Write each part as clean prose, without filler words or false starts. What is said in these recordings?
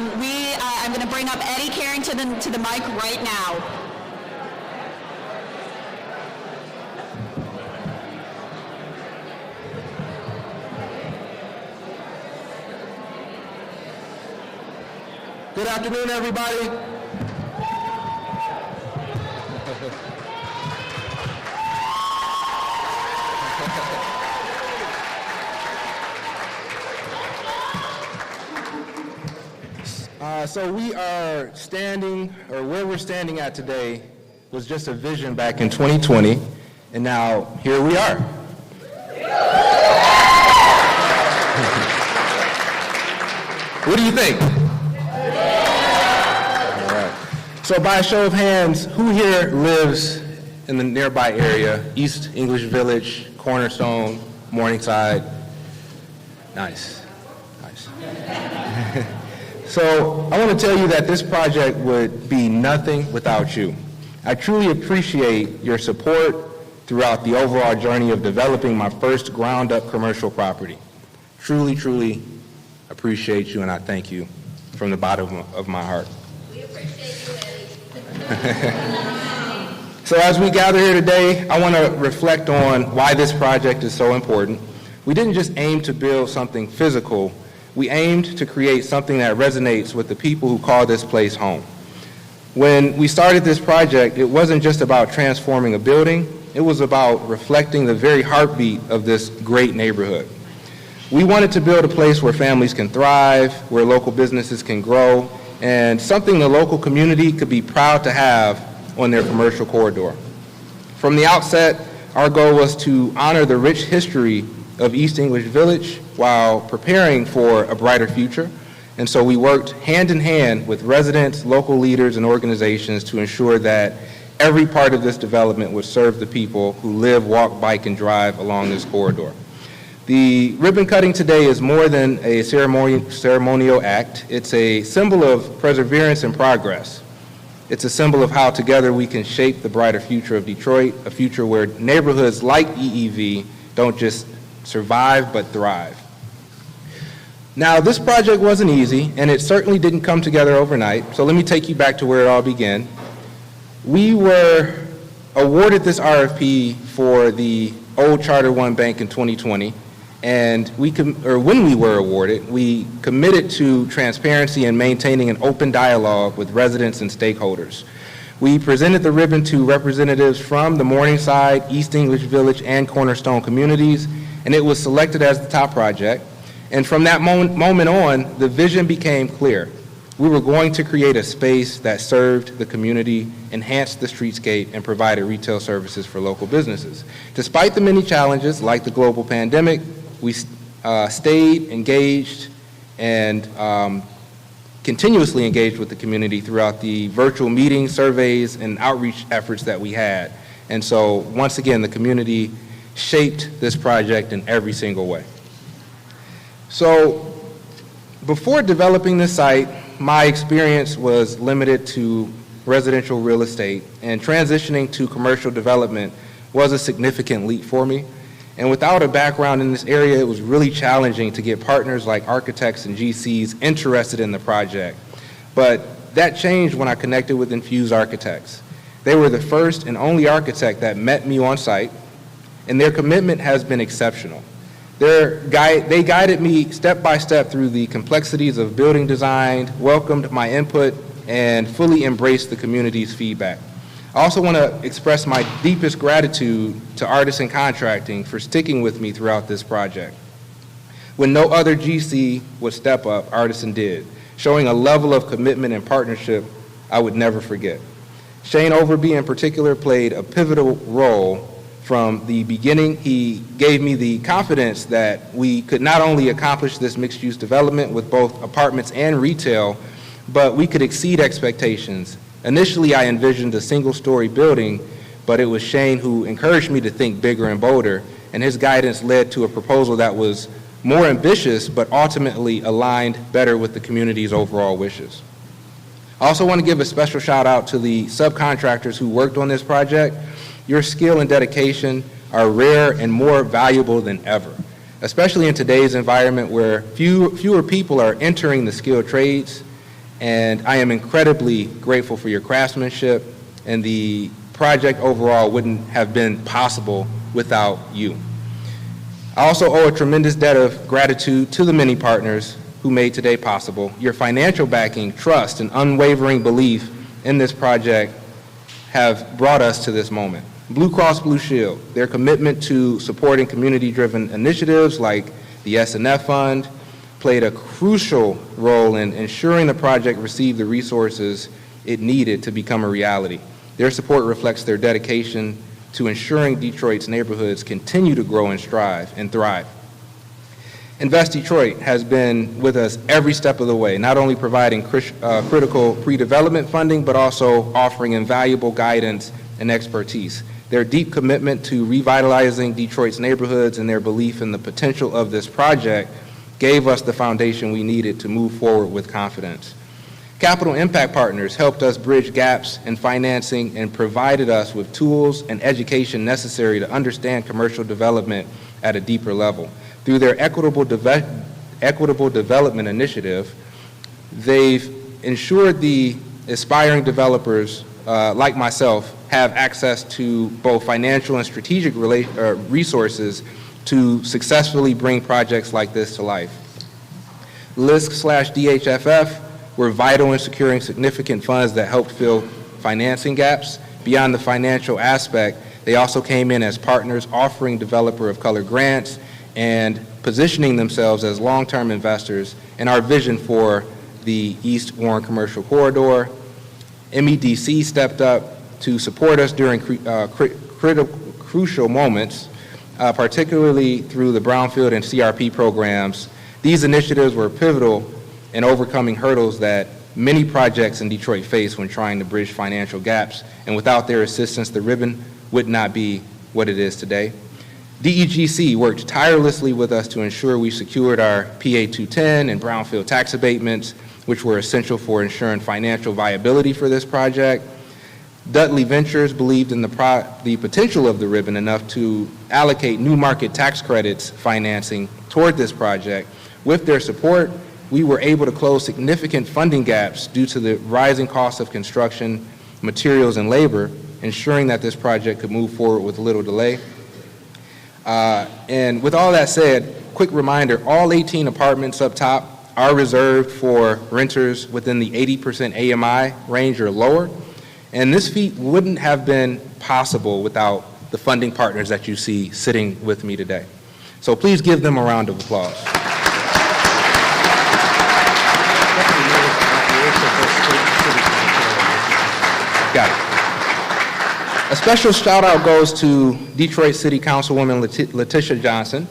I'm going to bring up Eddie Carrington to the mic right now. Good afternoon, everybody. So we are standing, or where we're standing at today was just a vision back in 2020, and now here we are. What do you think? All right. So by a show of hands, who here lives in the nearby area? East English Village, Cornerstone, Morningside? Nice, nice. So I want to tell you that this project would be nothing without you. I truly appreciate your support throughout the overall journey of developing my first ground-up commercial property. Truly, truly appreciate you, and I thank you from the bottom of my heart. We appreciate you, Eddie. So as we gather here today, I want to reflect on why this project is so important. We didn't just aim to build something physical. We aimed to create something that resonates with the people who call this place home. When we started this project, it wasn't just about transforming a building. It was about reflecting the very heartbeat of this great neighborhood. We wanted to build a place where families can thrive, where local businesses can grow, and something the local community could be proud to have on their commercial corridor. From the outset, our goal was to honor the rich history of East English Village while preparing for a brighter future. And so we worked hand in hand with residents, local leaders, and organizations to ensure that every part of this development would serve the people who live, walk, bike, and drive along this corridor. The ribbon cutting today is more than a ceremonial act. It's a symbol of perseverance and progress. It's a symbol of how together we can shape the brighter future of Detroit, a future where neighborhoods like EEV don't just survive but thrive. Now, this project wasn't easy, and it certainly didn't come together overnight, so let me take you back to where it all began. We were awarded this RFP for the old Charter One Bank in 2020, and when we were awarded, we committed to transparency and maintaining an open dialogue with residents and stakeholders. We presented the ribbon to representatives from the Morningside, East English Village, and Cornerstone communities, and it was selected as the top project. And from that moment on, the vision became clear. We were going to create a space that served the community, enhanced the streetscape, and provided retail services for local businesses. Despite the many challenges, like the global pandemic, we stayed engaged and continuously engaged with the community throughout the virtual meetings, surveys, and outreach efforts that we had. And so, once again, the community shaped this project in every single way. So, before developing this site, my experience was limited to residential real estate, and transitioning to commercial development was a significant leap for me. And without a background in this area, it was really challenging to get partners like architects and GCs interested in the project. But that changed when I connected with Infuse Architects. They were the first and only architect that met me on site, and their commitment has been exceptional. They guided me step by step through the complexities of building design, welcomed my input, and fully embraced the community's feedback. I also want to express my deepest gratitude to Artisan Contracting for sticking with me throughout this project. When no other GC would step up, Artisan did, showing a level of commitment and partnership I would never forget. Shane Overby in particular played a pivotal role. From the beginning, he gave me the confidence that we could not only accomplish this mixed-use development with both apartments and retail, but we could exceed expectations. Initially, I envisioned a single-story building, but it was Shane who encouraged me to think bigger and bolder, and his guidance led to a proposal that was more ambitious, but ultimately aligned better with the community's overall wishes. I also want to give a special shout out to the subcontractors who worked on this project. Your skill and dedication are rare and more valuable than ever, especially in today's environment where fewer people are entering the skilled trades. And I am incredibly grateful for your craftsmanship, and the project overall wouldn't have been possible without you. I also owe a tremendous debt of gratitude to the many partners who made today possible. Your financial backing, trust, and unwavering belief in this project have brought us to this moment. Blue Cross Blue Shield, their commitment to supporting community-driven initiatives like the S&F Fund, played a crucial role in ensuring the project received the resources it needed to become a reality. Their support reflects their dedication to ensuring Detroit's neighborhoods continue to grow and strive and thrive. Invest Detroit has been with us every step of the way, not only providing critical pre-development funding, but also offering invaluable guidance and expertise. Their deep commitment to revitalizing Detroit's neighborhoods and their belief in the potential of this project gave us the foundation we needed to move forward with confidence. Capital Impact Partners helped us bridge gaps in financing and provided us with tools and education necessary to understand commercial development at a deeper level. Through their equitable development initiative, they've ensured the aspiring developers like myself have access to both financial and strategic resources to successfully bring projects like this to life. LISC/DHFF were vital in securing significant funds that helped fill financing gaps. Beyond the financial aspect, they also came in as partners offering developer of color grants and positioning themselves as long-term investors in our vision for the East Warren Commercial Corridor. MEDC stepped up to support us during crucial moments, particularly through the Brownfield and CRP programs. These initiatives were pivotal in overcoming hurdles that many projects in Detroit face when trying to bridge financial gaps, and without their assistance, the ribbon would not be what it is today. DEGC worked tirelessly with us to ensure we secured our PA 210 and Brownfield tax abatements, which were essential for ensuring financial viability for this project. Dudley Ventures believed in the potential of the ribbon enough to allocate new market tax credits financing toward this project. With their support, we were able to close significant funding gaps due to the rising cost of construction, materials, and labor, ensuring that this project could move forward with little delay. And with all that said, quick reminder, all 18 apartments up top are reserved for renters within the 80% AMI range or lower. And this feat wouldn't have been possible without the funding partners that you see sitting with me today. So please give them a round of applause. Got it. A special shout out goes to Detroit City Councilwoman Letitia Johnson.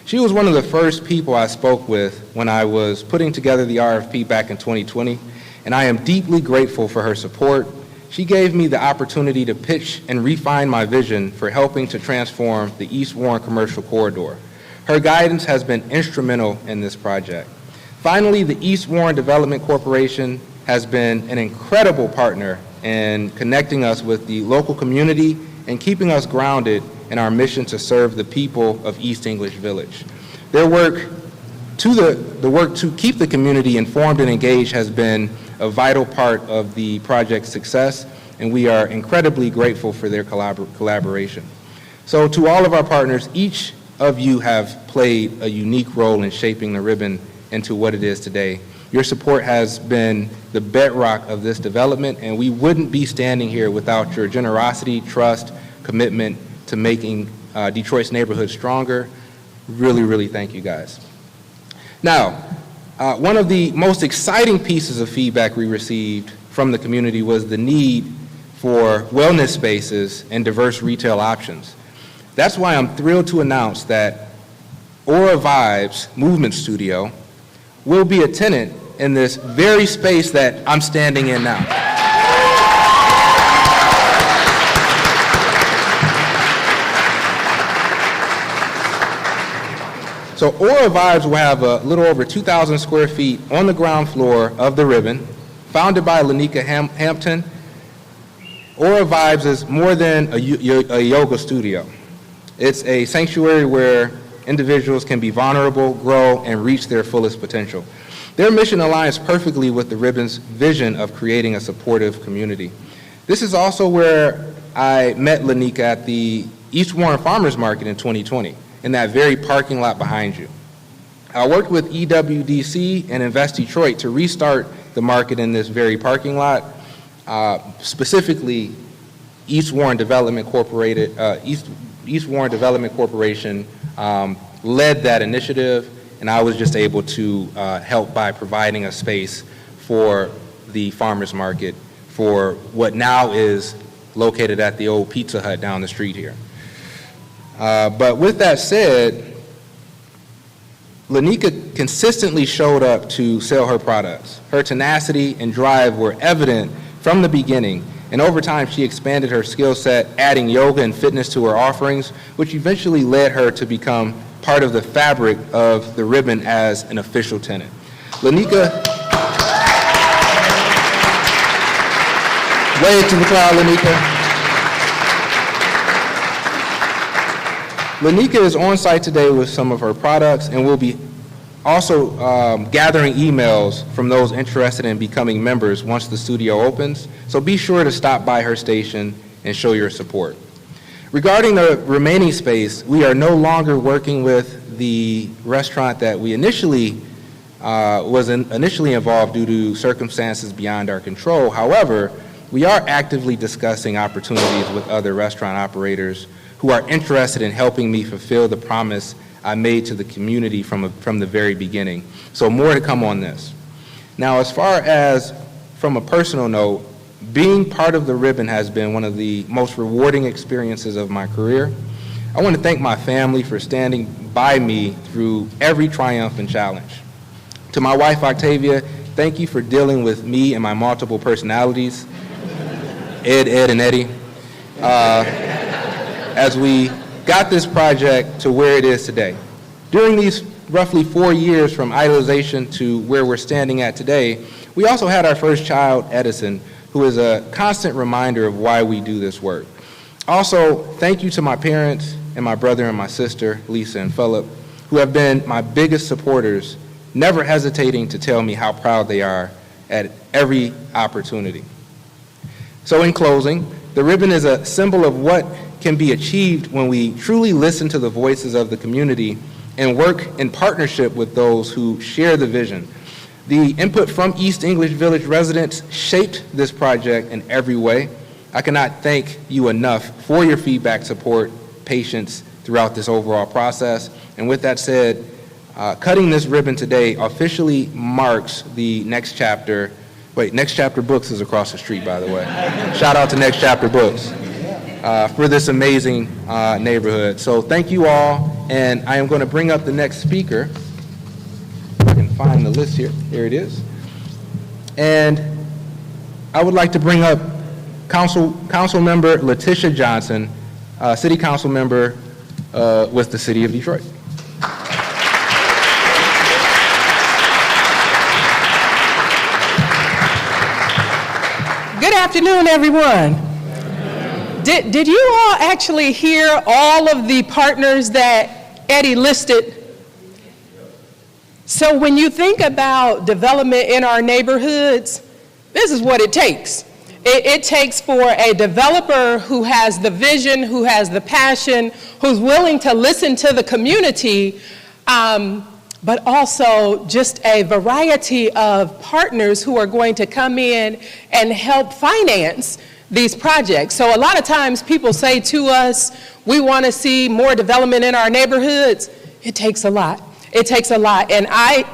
She was one of the first people I spoke with when I was putting together the RFP back in 2020, and I am deeply grateful for her support. She gave me the opportunity to pitch and refine my vision for helping to transform the East Warren Commercial Corridor. Her guidance has been instrumental in this project. Finally, the East Warren Development Corporation has been an incredible partner in connecting us with the local community and keeping us grounded in our mission to serve the people of East English Village. Their work to keep the community informed and engaged has been a vital part of the project's success, and we are incredibly grateful for their collaboration. So to all of our partners, each of you have played a unique role in shaping the ribbon into what it is today. Your support has been the bedrock of this development, and we wouldn't be standing here without your generosity, trust, commitment to making Detroit's neighborhoods stronger. Really, really thank you guys. Now, one of the most exciting pieces of feedback we received from the community was the need for wellness spaces and diverse retail options. That's why I'm thrilled to announce that Aura Vibes Movement Studio will be a tenant in this very space that I'm standing in now. So Aura Vibes will have a little over 2,000 square feet on the ground floor of the ribbon. Founded by Lanika Hampton, Aura Vibes is more than a yoga studio. It's a sanctuary where individuals can be vulnerable, grow, and reach their fullest potential. Their mission aligns perfectly with the Ribbon's vision of creating a supportive community. This is also where I met Lenika at the East Warren Farmers Market in 2020, in that very parking lot behind you. I worked with EWDC and Invest Detroit to restart the market in this very parking lot, specifically East Warren Development East Warren Development Corporation led that initiative, and I was just able to help by providing a space for the farmers market for what now is located at the old Pizza Hut down the street here. But with that said, Lenika consistently showed up to sell her products. Her tenacity and drive were evident from the beginning, and over time she expanded her skill set, adding yoga and fitness to her offerings, which eventually led her to become part of the fabric of the Ribbon as an official tenant. Lenika, wave to the crowd, Lenika. Lenika is on site today with some of her products and will be also gathering emails from those interested in becoming members once the studio opens, so be sure to stop by her station and show your support. Regarding the remaining space, we are no longer working with the restaurant that we initially initially involved due to circumstances beyond our control. However, we are actively discussing opportunities with other restaurant operators who are interested in helping me fulfill the promise I made to the community from the very beginning. So more to come on this. Now, as far as from a personal note, being part of the Ribbon has been one of the most rewarding experiences of my career. I want to thank my family for standing by me through every triumph and challenge. To my wife, Octavia, thank you for dealing with me and my multiple personalities, Ed, and Eddie, as we got this project to where it is today. During these roughly 4 years from idolization to where we're standing at today, we also had our first child, Edison, who is a constant reminder of why we do this work. Also, thank you to my parents and my brother and my sister, Lisa and Philip, who have been my biggest supporters, never hesitating to tell me how proud they are at every opportunity. So in closing, the Ribbon is a symbol of what can be achieved when we truly listen to the voices of the community and work in partnership with those who share the vision. The input from East English Village residents shaped this project in every way. I cannot thank you enough for your feedback, support, patience throughout this overall process. And with that said, cutting this ribbon today officially marks the next chapter. Wait, Next Chapter Books is across the street, by the way. Shout out to Next Chapter Books for this amazing neighborhood. So thank you all, and I am going to bring up the next speaker. If I can find the list here. Here it is. And I would like to bring up Council Member Letitia Johnson, City Council Member with the City of Detroit. Good afternoon, everyone. Did you all actually hear all of the partners that Eddie listed? So when you think about development in our neighborhoods, this is what it takes. It takes for a developer who has the vision, who has the passion, who's willing to listen to the community, but also just a variety of partners who are going to come in and help finance these projects. So a lot of times people say to us, we want to see more development in our neighborhoods. It takes a lot. It takes a lot. And I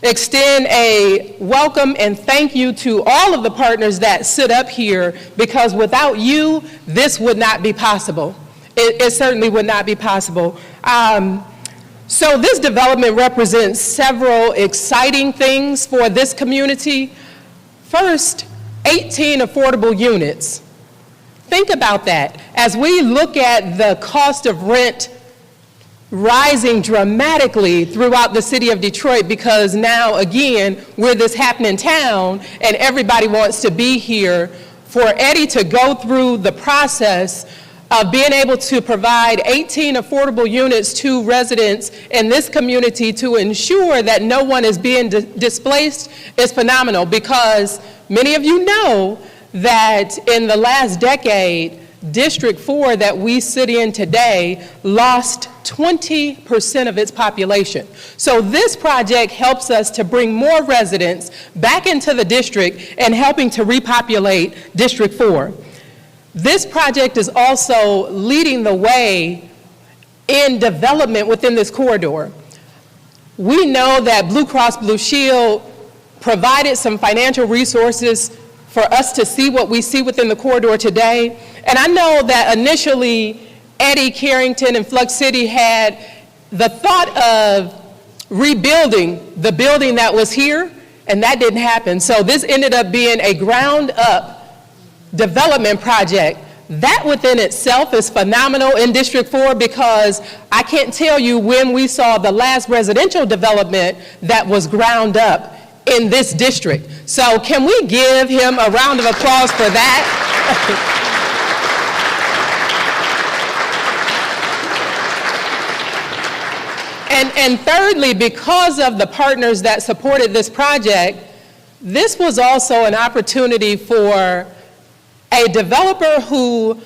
extend a welcome and thank you to all of the partners that sit up here, because without you, this would not be possible. It certainly would not be possible. So this development represents several exciting things for this community. First, 18 affordable units. Think about that. As we look at the cost of rent rising dramatically throughout the city of Detroit, because now, again, we're this happening town and everybody wants to be here, for Eddie to go through the process of being able to provide 18 affordable units to residents in this community to ensure that no one is being displaced is phenomenal, because many of you know that in the last decade, District 4 that we sit in today lost 20% of its population. So this project helps us to bring more residents back into the district and helping to repopulate District 4. This project is also leading the way in development within this corridor. We know that Blue Cross Blue Shield provided some financial resources for us to see what we see within the corridor today. And I know that initially Eddie, Carrington, and Flux City had the thought of rebuilding the building that was here, and that didn't happen. So this ended up being a ground-up development project. That within itself is phenomenal in District 4, because I can't tell you when we saw the last residential development that was ground up in this district. So can we give him a round of applause for that? And thirdly, because of the partners that supported this project, this was also an opportunity for a developer who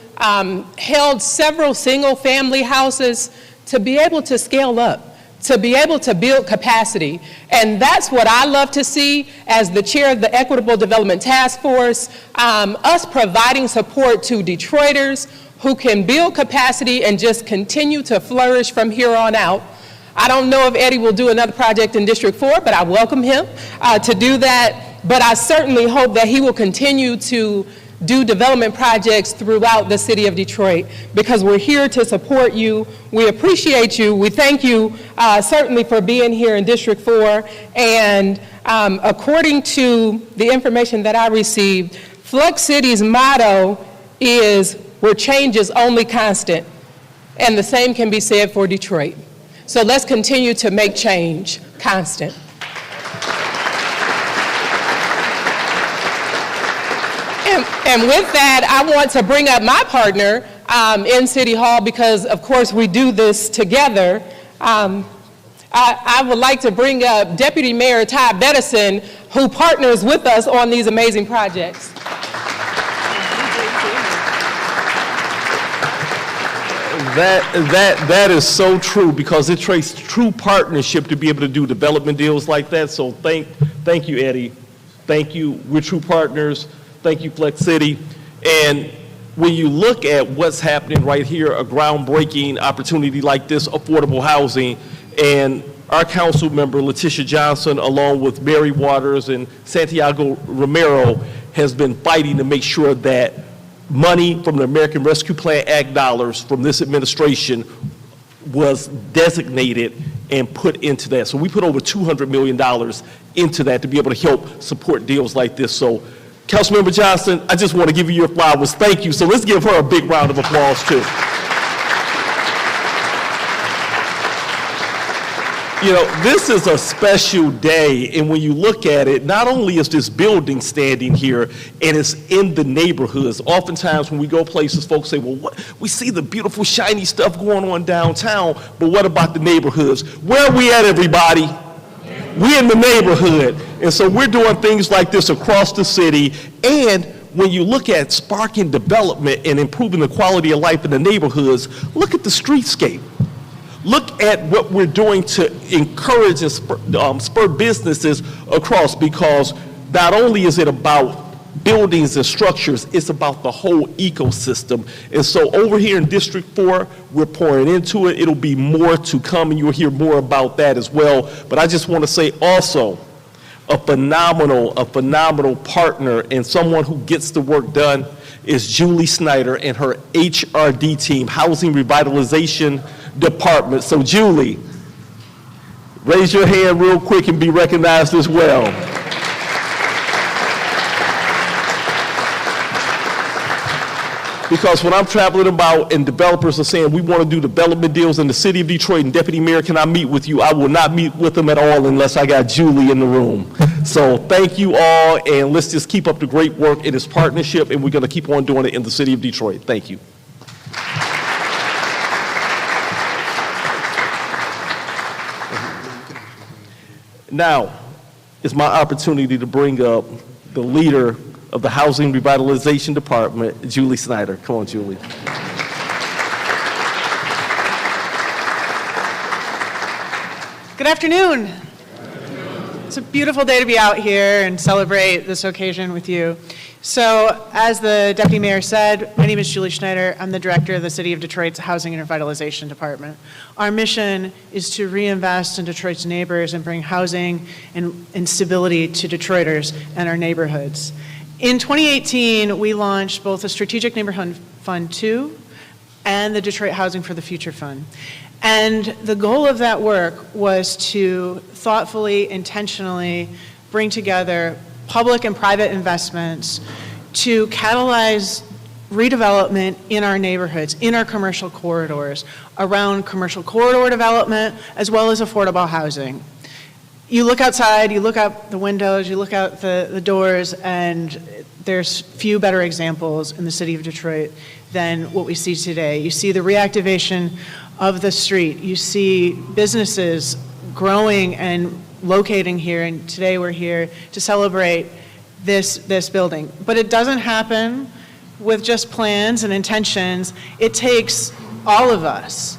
held several single-family houses to be able to scale up, to be able to build capacity. And that's what I love to see as the chair of the Equitable Development Task Force, us providing support to Detroiters who can build capacity and just continue to flourish from here on out. I don't know if Eddie will do another project in District 4, but I welcome him to do that. But I certainly hope that he will continue to do development projects throughout the city of Detroit, because we're here to support you. We appreciate you. We thank you certainly for being here in District 4. And according to the information that I received, Flux City's motto is, where change is only constant. And the same can be said for Detroit. So let's continue to make change constant. And with that, I want to bring up my partner in City Hall, because of course we do this together. I would like to bring up Deputy Mayor Todd Bettison, who partners with us on these amazing projects. That is so true, because it takes true partnership to be able to do development deals like that. So thank you, Eddie. Thank you. We're true partners. Thank you, Flex City. And when you look at what's happening right here, a groundbreaking opportunity like this, affordable housing, and our council member, Letitia Johnson, along with Mary Waters and Santiago Romero, has been fighting to make sure that money from the American Rescue Plan Act dollars from this administration was designated and put into that. So we put over $200 million into that to be able to help support deals like this. So Councilmember Johnson, I just want to give you your flowers. Thank you. So let's give her a big round of applause too. You know, this is a special day, and when you look at it, not only is this building standing here, and it's in the neighborhoods. Oftentimes when we go places, folks say, well, we see the beautiful, shiny stuff going on downtown, but what about the neighborhoods? Where are we at, everybody? We're in the neighborhood, and so we're doing things like this across the city. And when you look at sparking development and improving the quality of life in the neighborhoods, look at the streetscape. Look at what we're doing to encourage and spur businesses across, because not only is it about buildings and structures, it's about the whole ecosystem. And so over here in District 4, we're pouring into it. It'll be more to come, and you'll hear more about that as well. But I just want to say also, a phenomenal partner and someone who gets the work done is Julie Schneider and her HRD team, Housing Revitalization Department. So Julie, raise your hand real quick and be recognized as well. Because when I'm traveling about and developers are saying we want to do development deals in the city of Detroit, and Deputy Mayor, can I meet with you? I will not meet with them at all unless I got Julie in the room. So thank you all, and let's just keep up the great work in this partnership, and we're going to keep on doing it in the city of Detroit. Thank you. Now, it's my opportunity to bring up the leader of the Housing Revitalization Department, Julie Schneider. Come on, Julie. Good afternoon. It's a beautiful day to be out here and celebrate this occasion with you. So, as the Deputy Mayor said, my name is Julie Schneider. I'm the Director of the City of Detroit's Housing and Revitalization Department. Our mission is to reinvest in Detroit's neighbors and bring housing and stability to Detroiters and our neighborhoods. In 2018, we launched both the Strategic Neighborhood Fund 2 and the Detroit Housing for the Future Fund. And the goal of that work was to thoughtfully, intentionally bring together public and private investments to catalyze redevelopment in our neighborhoods, in our commercial corridors, around commercial corridor development, as well as affordable housing. You look outside, you look out the windows, you look out the doors, and there's few better examples in the city of Detroit than what we see today. You see the reactivation of the street. You see businesses growing and locating here, and today we're here to celebrate this building. But it doesn't happen with just plans and intentions. It takes all of us.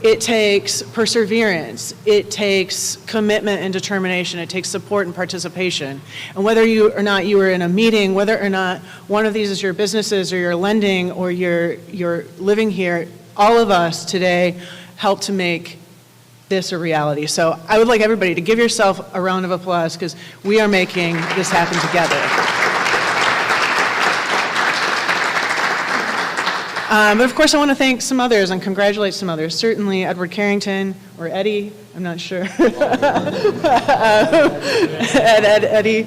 It takes perseverance. It takes commitment and determination. It takes support and participation. And whether you or not you were in a meeting, whether or not one of these is your businesses or your lending or you're living here, all of us today help to make this a reality. So I would like everybody to give yourself a round of applause because we are making this happen together. But of course I want to thank some others and congratulate some others. Certainly Edward Carrington or Eddie, I'm not sure. Eddie.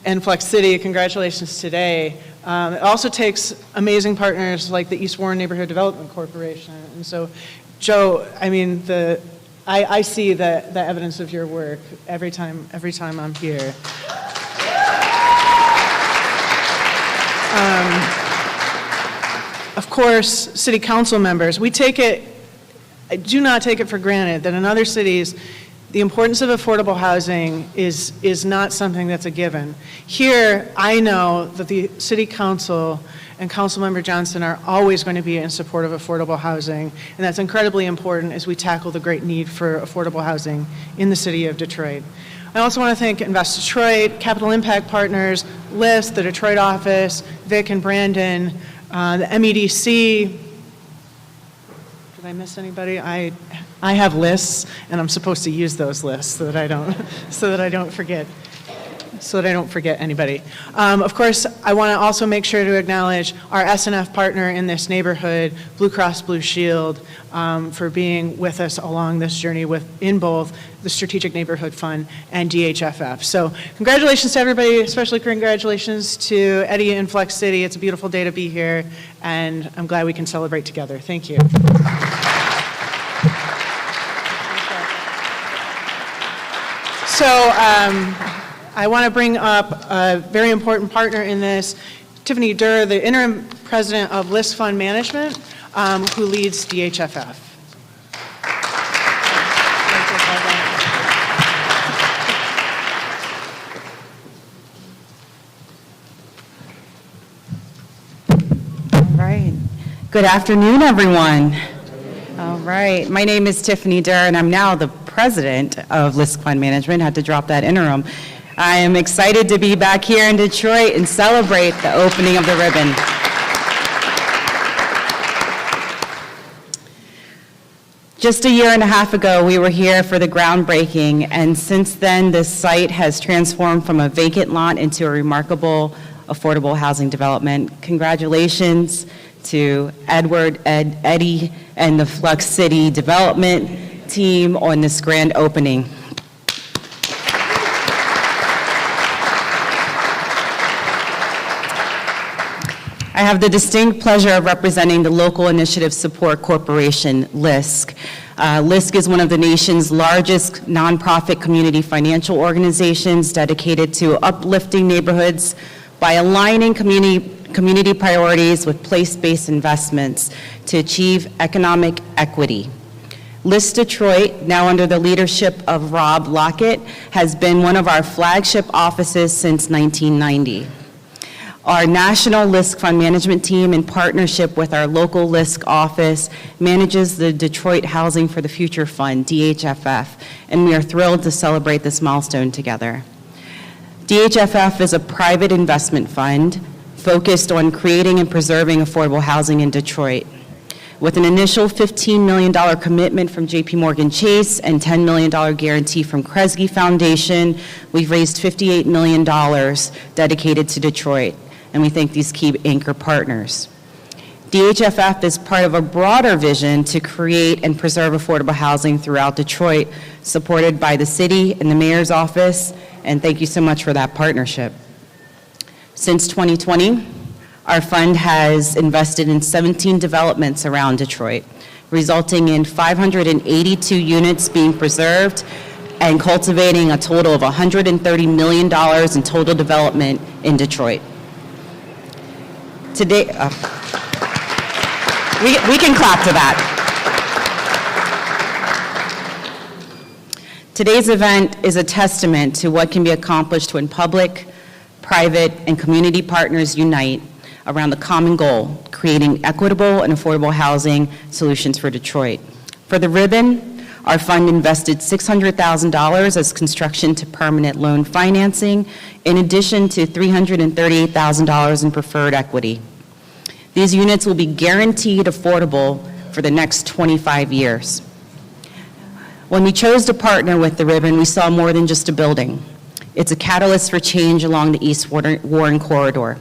And Flux City, congratulations today. It also takes amazing partners like the East Warren Neighborhood Development Corporation. And so, Joe, I mean, I see the evidence of your work every time I'm here. Of course, city council members, I do not take it for granted that in other cities, the importance of affordable housing is not something that's a given. Here, I know that the City Council and Councilmember Johnson are always going to be in support of affordable housing, and that's incredibly important as we tackle the great need for affordable housing in the city of Detroit. I also want to thank Invest Detroit, Capital Impact Partners, LIST, the Detroit office, Vic and Brandon, the MEDC. Did I miss anybody? I have lists, and I'm supposed to use those lists so that I don't forget anybody. Of course, I want to also make sure to acknowledge our SNF partner in this neighborhood, Blue Cross Blue Shield, for being with us along this journey in both the Strategic Neighborhood Fund and DHFF. So congratulations to everybody, especially congratulations to Eddie in Flux City. It's a beautiful day to be here, and I'm glad we can celebrate together. Thank you. So I want to bring up a very important partner in this, Tiffany Dur, the interim president of LIST Fund Management, who leads DHFF. All right. Good afternoon, everyone. All right. My name is Tiffany Dur, and I'm now the president of LIST Fund Management. Had to drop that interim. I am excited to be back here in Detroit and celebrate the opening of the ribbon. Just a year and a half ago, we were here for the groundbreaking, and since then, this site has transformed from a vacant lot into a remarkable affordable housing development. Congratulations to Edward, Eddie, and the Flux City development team on this grand opening. I have the distinct pleasure of representing the Local Initiative Support Corporation, LISC. LISC is one of the nation's largest nonprofit community financial organizations dedicated to uplifting neighborhoods by aligning community priorities with place-based investments to achieve economic equity. List Detroit, now under the leadership of Rob Lockett, has been one of our flagship offices since 1990. Our national LISC fund management team, in partnership with our local LISC office, manages the Detroit Housing for the Future Fund, DHFF, and we are thrilled to celebrate this milestone together. DHFF is a private investment fund focused on creating and preserving affordable housing in Detroit. With an initial $15 million commitment from JP Chase and $10 million guarantee from Kresge Foundation, we've raised $58 million dedicated to Detroit, and we thank these key anchor partners. DHFF is part of a broader vision to create and preserve affordable housing throughout Detroit, supported by the city and the mayor's office, and thank you so much for that partnership. Since 2020, our fund has invested in 17 developments around Detroit, resulting in 582 units being preserved and cultivating a total of $130 million in total development in Detroit. Today, we can clap to that. Today's event is a testament to what can be accomplished when public, private, and community partners unite around the common goal, creating equitable and affordable housing solutions for Detroit. For the ribbon, our fund invested $600,000 as construction to permanent loan financing, in addition to $338,000 in preferred equity. These units will be guaranteed affordable for the next 25 years. When we chose to partner with the ribbon, we saw more than just a building. It's a catalyst for change along the East Warren Corridor.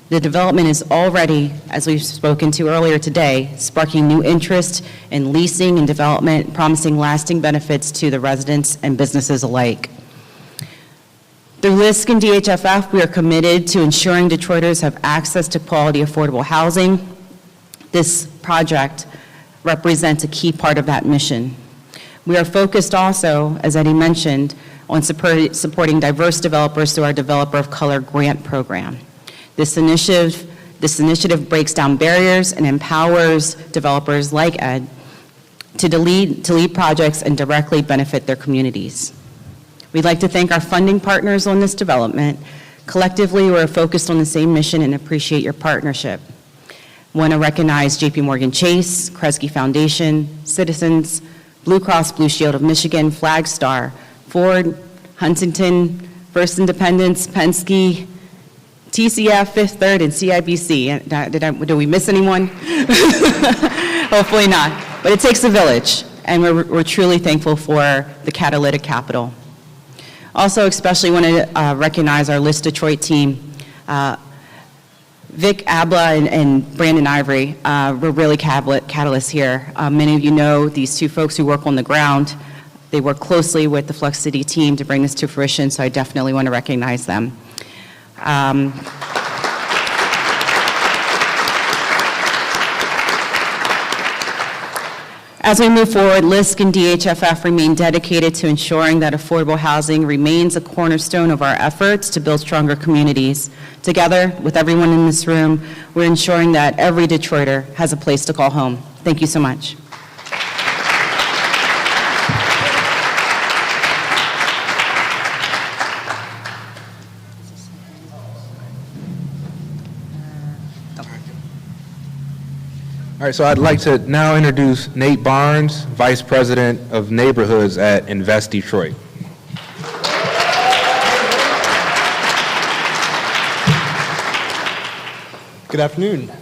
The development is already, as we've spoken to earlier today, sparking new interest in leasing and development, promising lasting benefits to the residents and businesses alike. Through LISC and DHFF, we are committed to ensuring Detroiters have access to quality, affordable housing. This project represents a key part of that mission. We are focused also, as Eddie mentioned, on supporting diverse developers through our Developer of Color grant program. This initiative breaks down barriers and empowers developers like Ed to lead projects and directly benefit their communities. We'd like to thank our funding partners on this development. Collectively, we're focused on the same mission and appreciate your partnership. I want to recognize JP Chase, Kresge Foundation, Citizens, Blue Cross Blue Shield of Michigan, Flagstar, Ford, Huntington, First Independence, Penske, TCF, Fifth Third, and CIBC. Did we miss anyone? Hopefully not. But it takes a village, and we're truly thankful for the catalytic capital. Also, especially want to recognize our LISC Detroit team. Vic Abla and Brandon Ivory were really catalysts here. Many of you know these two folks who work on the ground. They work closely with the Flux City team to bring this to fruition, so I definitely want to recognize them. As we move forward, LISC and DHFF remain dedicated to ensuring that affordable housing remains a cornerstone of our efforts to build stronger communities. Together, with everyone in this room, we're ensuring that every Detroiter has a place to call home. Thank you so much. All right, so I'd like to now introduce Nate Barnes, Vice President of Neighborhoods at Invest Detroit. Good afternoon.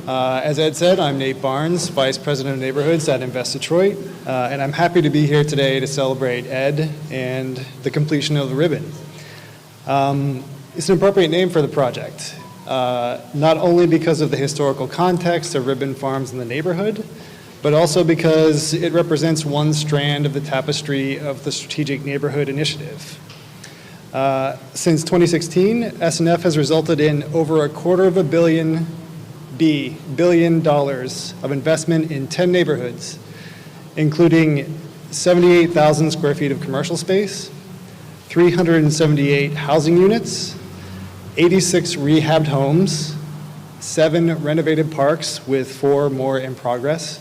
As Ed said, I'm Nate Barnes, Vice President of Neighborhoods at Invest Detroit, and I'm happy to be here today to celebrate Ed and the completion of the ribbon. It's an appropriate name for the project. Not only because of the historical context of ribbon farms in the neighborhood, but also because it represents one strand of the tapestry of the Strategic Neighborhood Initiative. Since 2016, SNF has resulted in over $250 billion of investment in 10 neighborhoods, including 78,000 square feet of commercial space, 378 housing units, 86 rehabbed homes, 7 renovated parks with 4 more in progress,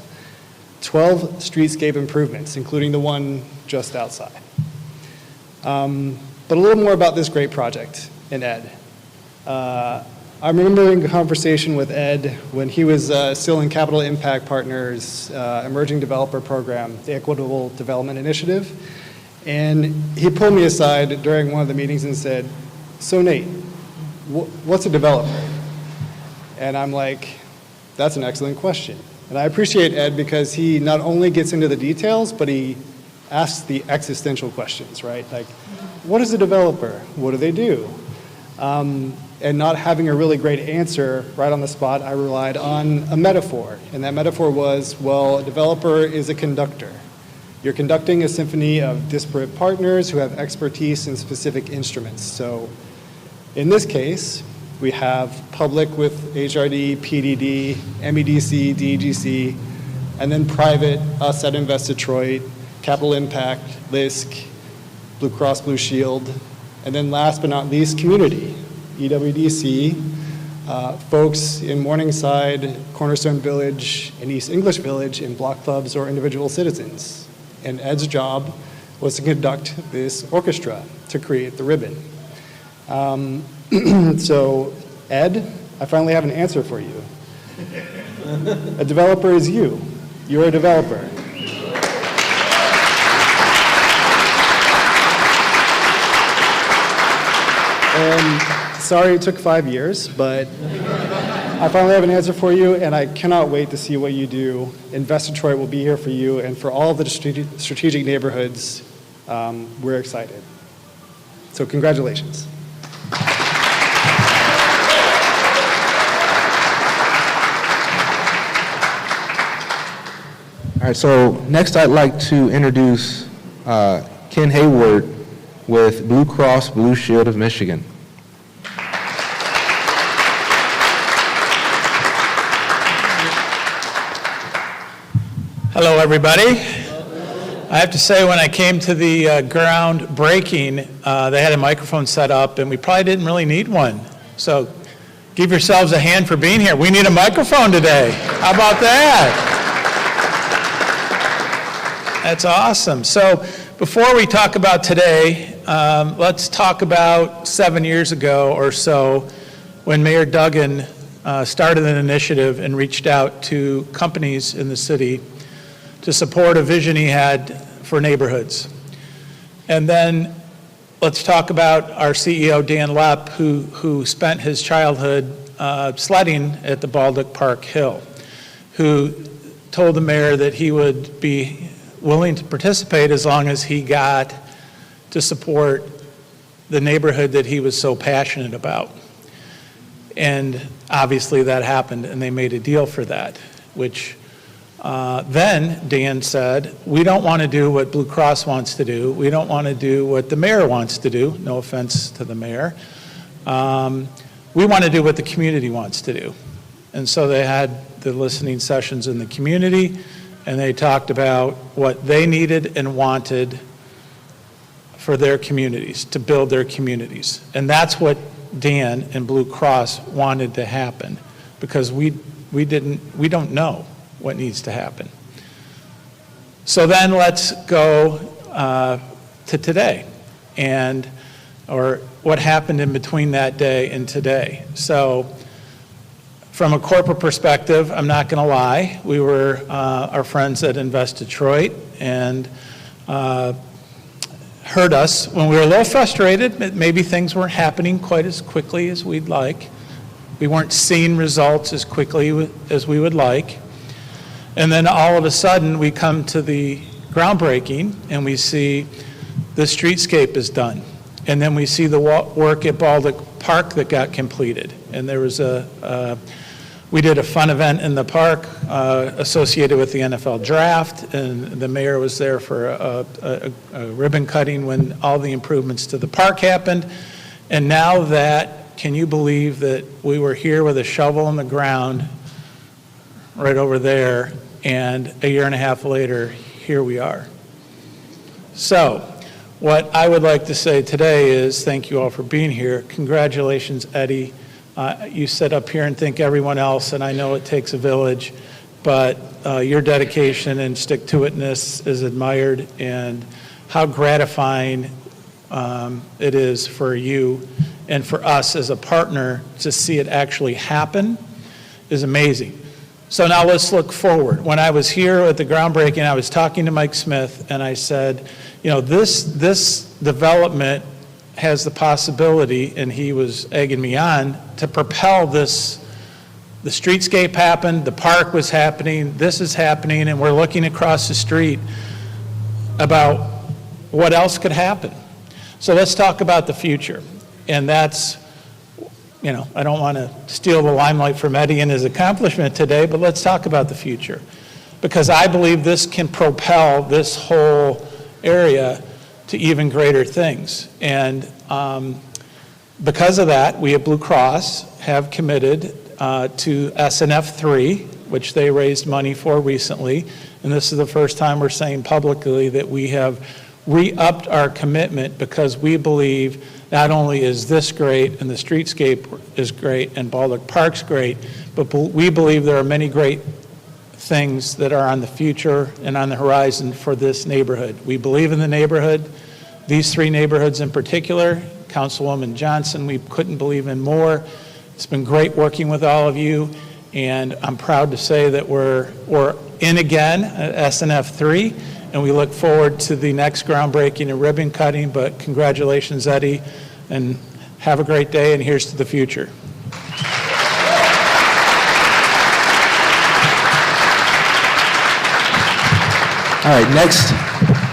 12 streetscape improvements, including the one just outside. But a little more about this great project and Ed. I'm remembering a conversation with Ed when he was still in Capital Impact Partners' Emerging Developer Program, the Equitable Development Initiative. And he pulled me aside during one of the meetings and said, "So Nate, what's a developer?" And I'm like, that's an excellent question. And I appreciate Ed because he not only gets into the details, but he asks the existential questions, right? Like, what is a developer? What do they do? And not having a really great answer right on the spot, I relied on a metaphor. And that metaphor was, well, a developer is a conductor. You're conducting a symphony of disparate partners who have expertise in specific instruments. So in this case, we have public with HRD, PDD, MEDC, DEGC, and then private, us at Invest Detroit, Capital Impact, LISC, Blue Cross Blue Shield, and then last but not least, community, EWDC, folks in Morningside, Cornerstone Village, and East English Village, in block clubs or individual citizens. And Ed's job was to conduct this orchestra to create the ribbon. So, Ed, I finally have an answer for you. A developer is you. You're a developer. And sorry it took 5 years, but I finally have an answer for you, and I cannot wait to see what you do. Invest Detroit will be here for you, and for all the strategic neighborhoods, we're excited. So congratulations. All right, so next I'd like to introduce Ken Hayward with Blue Cross Blue Shield of Michigan. Hello, everybody. I have to say, when I came to the groundbreaking, they had a microphone set up, and we probably didn't really need one. So give yourselves a hand for being here. We need a microphone today. How about that? That's awesome. So before we talk about today, let's talk about 7 years ago or so when Mayor Duggan started an initiative and reached out to companies in the city to support a vision he had for neighborhoods. And then let's talk about our CEO, Dan Lepp, who spent his childhood sledding at the Baldock Park Hill, who told the mayor that he would be willing to participate as long as he got to support the neighborhood that he was so passionate about. And obviously that happened, and they made a deal for that, which then Dan said, we don't want to do what Blue Cross wants to do. We don't want to do what the mayor wants to do. No offense to the mayor. We want to do what the community wants to do. And so they had the listening sessions in the community, and they talked about what they needed and wanted for their communities, to build their communities. And that's what Dan and Blue Cross wanted to happen, because we don't know what needs to happen. So then let's go to today, or what happened in between that day and today. So from a corporate perspective, I'm not going to lie, we were our friends at Invest Detroit, and heard us when we were a little frustrated. Maybe things weren't happening quite as quickly as we'd like. We weren't seeing results as quickly as we would like. And then all of a sudden, we come to the groundbreaking, and we see the streetscape is done. And then we see the work at Baldock Park that got completed. And there was we did a fun event in the park associated with the NFL draft, and the mayor was there for a ribbon cutting when all the improvements to the park happened. And now that, can you believe that we were here with a shovel in the ground right over there, and a year and a half later, here we are. So what I would like to say today is thank you all for being here. Congratulations, Eddie. You sit up here and think everyone else, and I know it takes a village, but your dedication and stick-to-itness is admired, and how gratifying it is for you and for us as a partner to see it actually happen is amazing. So now let's look forward. When I was here at the groundbreaking, I was talking to Mike Smith, and I said, you know, this development has the possibility, and he was egging me on, to propel this. The streetscape happened, the park was happening, this is happening, and we're looking across the street about what else could happen. So let's talk about the future. And that's, you know, I don't want to steal the limelight from Eddie and his accomplishment today, but let's talk about the future. Because I believe this can propel this whole area to even greater things. And because of that, we at Blue Cross have committed to SNF3, which they raised money for recently. And this is the first time we're saying publicly that we have re-upped our commitment, because we believe not only is this great and the streetscape is great and Baldock Park's great, but we believe there are many great things that are on the future and on the horizon for this neighborhood. We believe in the neighborhood, these three neighborhoods in particular. Councilwoman Johnson, we couldn't believe in more. It's been great working with all of you, and I'm proud to say that we're in again at SNF3, and we look forward to the next groundbreaking and ribbon cutting. But congratulations, Eddie, and have a great day, and here's to the future. All right, next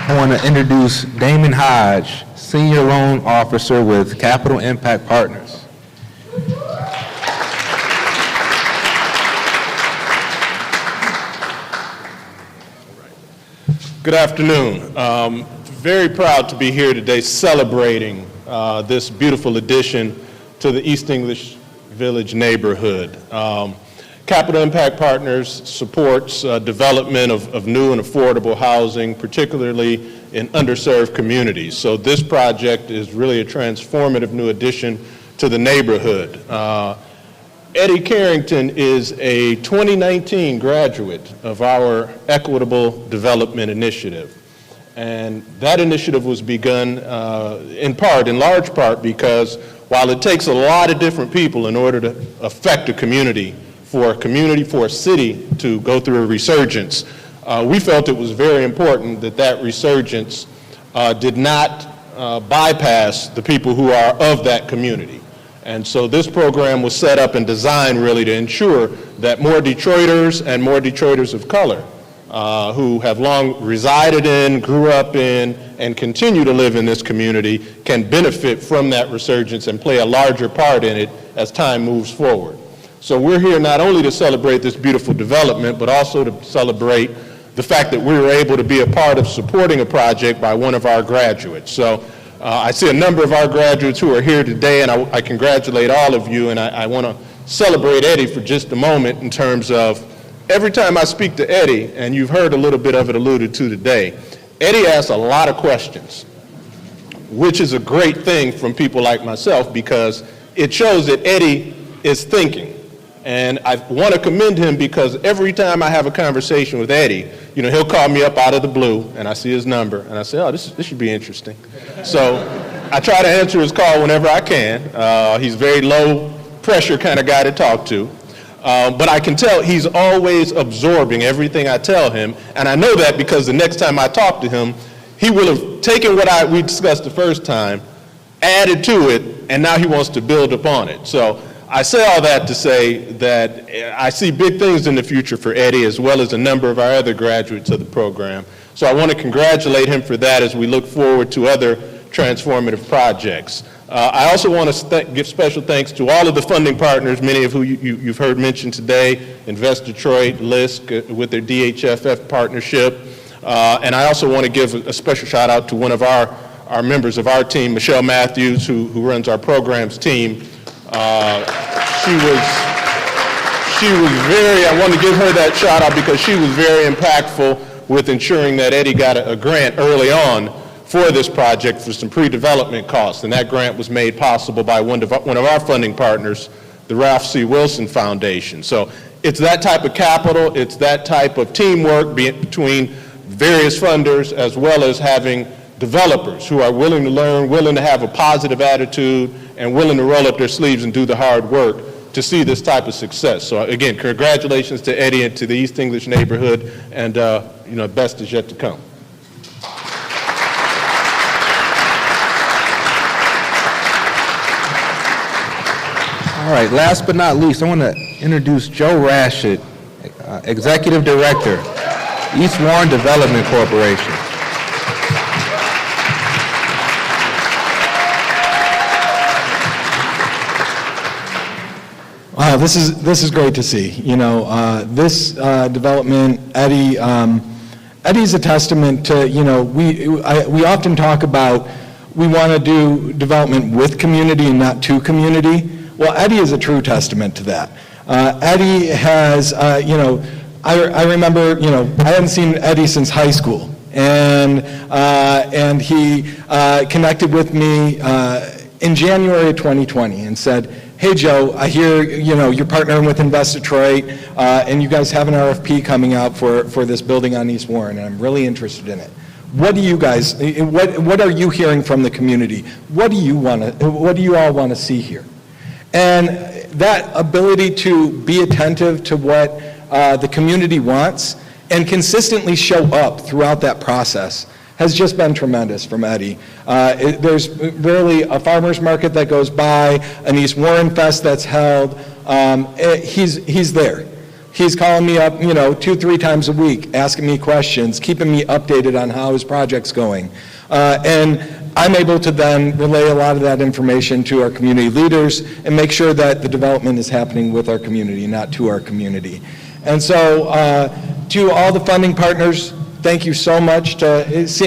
I want to introduce Damon Hge, Senior Loan Officer with Capital Impact Partners. Good afternoon. Very proud to be here today celebrating this beautiful addition to the East English Village neighborhood. Capital Impact Partners supports development of new and affordable housing, particularly in underserved communities. So this project is really a transformative new addition to the neighborhood. Eddie Carrington is a 2019 graduate of our Equitable Development Initiative. And that initiative was begun in large part, because while it takes a lot of different people in order to affect a community, for a city to go through a resurgence, we felt it was very important that that resurgence did not bypass the people who are of that community. And so this program was set up and designed really to ensure that more Detroiters and more Detroiters of color who have long resided in, grew up in, and continue to live in this community can benefit from that resurgence and play a larger part in it as time moves forward. So we're here not only to celebrate this beautiful development, but also to celebrate the fact that we were able to be a part of supporting a project by one of our graduates. So I see a number of our graduates who are here today, and I congratulate all of you, and I want to celebrate Eddie for just a moment in terms of every time I speak to Eddie, and you've heard a little bit of it alluded to today, Eddie asks a lot of questions, which is a great thing from people like myself, because it shows that Eddie is thinking. And I want to commend him, because every time I have a conversation with Eddie, you know, he'll call me up out of the blue, and I see his number, and I say, oh, this should be interesting. So I try to answer his call whenever I can. He's a very low pressure kind of guy to talk to. But I can tell he's always absorbing everything I tell him, and I know that because the next time I talk to him, he will have taken what we discussed the first time, added to it, and now he wants to build upon it. So I say all that to say that I see big things in the future for Eddie, as well as a number of our other graduates of the program. So I want to congratulate him for that as we look forward to other transformative projects. I also want to give special thanks to all of the funding partners, many of who you've heard mentioned today, Invest Detroit, LISC with their DHFF partnership. And I also want to give a special shout out to one of our members of our team, Michelle Matthews, who runs our programs team. I want to give her that shout out because she was very impactful with ensuring that Eddie got a grant early on for this project for some pre-development costs. And that grant was made possible by one of our funding partners, the Ralph C. Wilson Foundation. So It's that type of capital, it's that type of teamwork between various funders, as well as having developers who are willing to learn, willing to have a positive attitude, and willing to roll up their sleeves and do the hard work to see this type of success. So again, congratulations to Eddie and to the East English neighborhood, and best is yet to come. All right, last but not least, I want to introduce Joe Rashid, Executive Director, East Warren Development Corporation. Wow, this is great to see. This development, Eddie's a testament to, we often talk about we want to do development with community and not to community. Well, Eddie is a true testament to that. Eddie has, I remember, I hadn't seen Eddie since high school, and he connected with me in January of 2020 and said, "Hey Joe, I hear you're partnering with Invest Detroit, and you guys have an RFP coming out for this building on East Warren, and I'm really interested in it. What do you guys? What are you hearing from the community? What do you all want to see here?" And that ability to be attentive to what the community wants and consistently show up throughout that process has just been tremendous from Eddie. There's rarely a farmer's market that goes by, an East Warren Fest that's held. He's there. He's calling me up, 2-3 times a week, asking me questions, keeping me updated on how his project's going. And I'm able to then relay a lot of that information to our community leaders and make sure that the development is happening with our community, not to our community. And so to all the funding partners, thank you so much to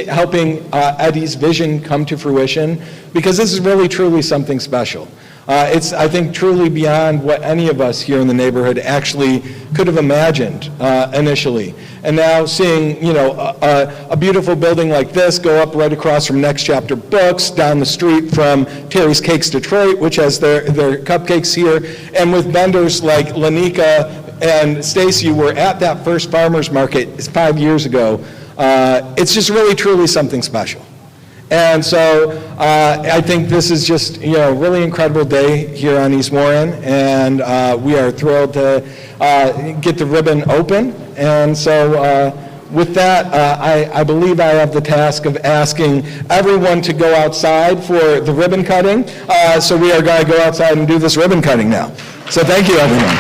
helping Eddie's vision come to fruition, because this is really truly something special. It's, I think, truly beyond what any of us here in the neighborhood actually could have imagined initially. And now seeing, a beautiful building like this go up right across from Next Chapter Books, down the street from Terry's Cakes Detroit, which has their cupcakes here, and with vendors like Lanika and Stacy were at that first farmer's market 5 years ago. It's just really, truly something special. And so I think this is just, a really incredible day here on East Warren, and we are thrilled to get the ribbon open. And so with that, I believe I have the task of asking everyone to go outside for the ribbon cutting. So we are going to go outside and do this ribbon cutting now. So thank you, everyone.